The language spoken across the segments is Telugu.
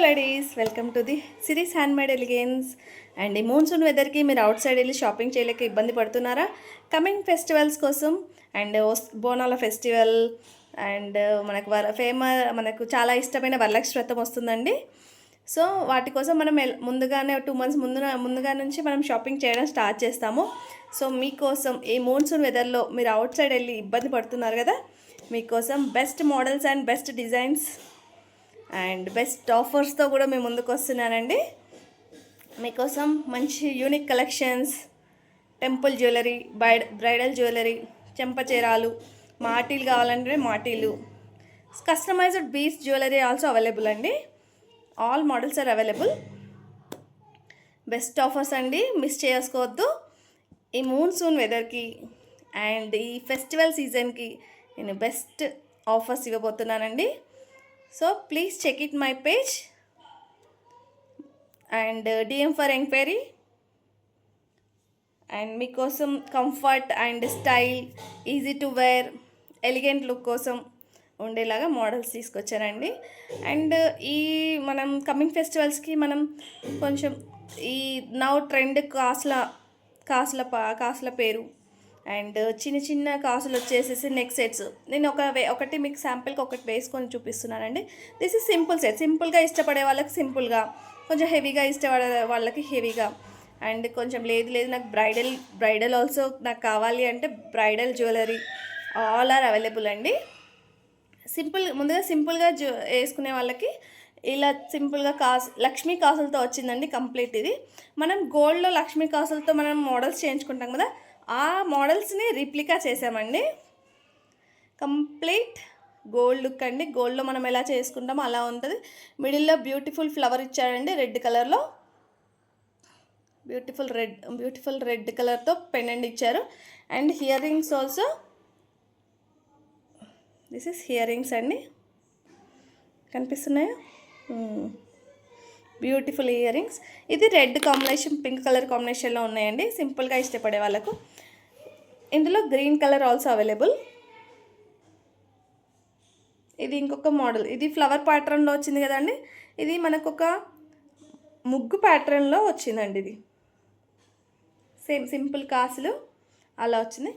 Ladies, welcome to the series handmade elegance. And ఈ మోన్సూన్ వెదర్కి మీరు అవుట్ సైడ్ వెళ్ళి షాపింగ్ చేయలేక ఇబ్బంది పడుతున్నారా? కమింగ్ ఫెస్టివల్స్ కోసం అండ్ బోనాల ఫెస్టివల్ అండ్ మనకు చాలా ఇష్టమైన వరలక్ష్మి వ్రతం వస్తుందండి. సో వాటి కోసం మనం ముందుగానే 2 months ముందుగా నుంచి మనం షాపింగ్ చేయడం స్టార్ట్ చేస్తాము. సో మీకోసం ఈ మోన్సూన్ వెదర్లో మీరు అవుట్ సైడ్ వెళ్ళి ఇబ్బంది పడుతున్నారు కదా, మీకోసం best models and best designs and best ఆఫర్స్తో కూడా మేము ముందుకు వస్తున్నానండి. మీకోసం మంచి unique collections, temple jewellery, bridal jewellery, చెంపచీరాలు, మాటీలు కావాలంటే మాటీలు, customised beads jewellery also available అండి. All models are available. Best offers అండి, మిస్ చేసుకోవద్దు. ఈ మూన్సూన్ వెదర్కి అండ్ ఈ ఫెస్టివల్ సీజన్కి నేను బెస్ట్ ఆఫర్స్ ఇవ్వబోతున్నానండి. So please check it my page and DM for enquiry. And మీకోసం comfort and style, easy to wear, elegant look కోసం ఉండేలాగా మోడల్స్ తీసుకొచ్చానండి. అండ్ ఈ మనం కమింగ్ ఫెస్టివల్స్కి మనం కొంచెం ఈ నౌ ట్రెండ్ కాసుల పేరు అండ్ చిన్న చిన్న కాసులు వచ్చేసేసి నెక్ సెట్స్. నేను ఒకటి మీకు శాంపిల్కి ఒకటి వేసుకొని చూపిస్తున్నానండి. This is simple set. సింపుల్గా ఇష్టపడే వాళ్ళకి సింపుల్గా, కొంచెం హెవీగా ఇష్టపడే వాళ్ళకి హెవీగా, అండ్ కొంచెం లేదు నాకు బ్రైడల్ ఆల్సో నాకు కావాలి అంటే bridal jewellery all are available అండి. ముందుగా సింపుల్గా వేసుకునే వాళ్ళకి ఇలా సింపుల్గా లక్ష్మీ కాసులతో వచ్చిందండి కంప్లీట్. ఇది మనం గోల్డ్లో లక్ష్మీ కాసులతో మనం మోడల్స్ చేయించుకుంటాం కదా, ఆ మోడల్స్ని రిప్లికా చేసామండి. కంప్లీట్ గోల్డ్ లుక్ అండి. గోల్డ్లో మనం ఎలా చేసుకుంటామో అలా ఉంటుంది. మిడిల్లో బ్యూటిఫుల్ ఫ్లవర్ ఇచ్చాడండి రెడ్ కలర్లో. బ్యూటిఫుల్ రెడ్ కలర్తో పెండెంట్ ఇచ్చారు. And ear rings also. This is ear rings అండి, కనిపిస్తున్నాయా? Beautiful ear rings. ఇది రెడ్ కాంబినేషన్, పింక్ కలర్ కాంబినేషన్లో ఉన్నాయండి సింపుల్గా ఇష్టపడే వాళ్ళకు. ఇందులో గ్రీన్ కలర్ ఆల్సో అవైలబుల్. ఇది ఇంకొక మోడల్. ఇది ఫ్లవర్ ప్యాటర్న్లో వచ్చింది కదండి. ఇది మనకు ఒక ముగ్గు ప్యాటర్న్లో వచ్చిందండి. ఇది సింపుల్ కాసులు అలా వచ్చింది.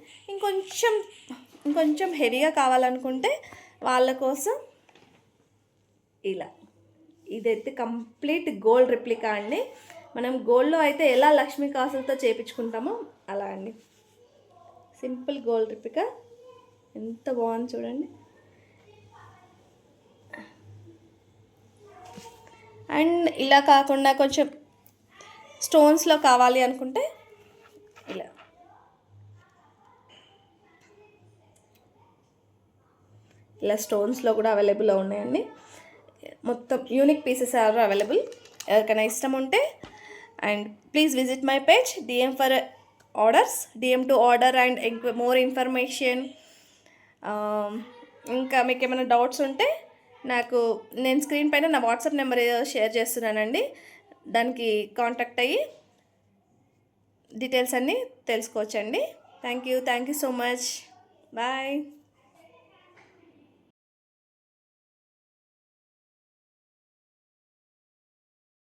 ఇంకొంచెం హెవీగా కావాలనుకుంటే వాళ్ళ కోసం ఇలా. ఇదైతే కంప్లీట్ గోల్డ్ రిప్లికా అండి. మనం గోల్డ్లో అయితే ఎలా లక్ష్మీ కాసులతో చేయించుకుంటామో అలా అండి. సింపుల్ గోల్డ్ రిప్లికా ఎంత బాగుంది చూడండి. అండ్ ఇలా కాకుండా కొంచెం స్టోన్స్లో కావాలి అనుకుంటే ఇలా స్టోన్స్లో కూడా అవైలబుల్ ఉన్నాయండి. మొత్తం యూనిక్ పీసెస్ ఆర్ అవైలబుల్. ఎవరికైనా ఇష్టం ఉంటే and please visit my page, DM for orders, DM to order and more information. ఇంకా మీకు ఏమైనా డౌట్స్ ఉంటే నేను స్క్రీన్ పైన నా వాట్సాప్ నెంబర్ షేర్ చేస్తున్నానండి. దానికి కాంటాక్ట్ అయ్యి డీటెయిల్స్ అన్నీ తెలుసుకోవచ్చండి. Thank you so much. Bye.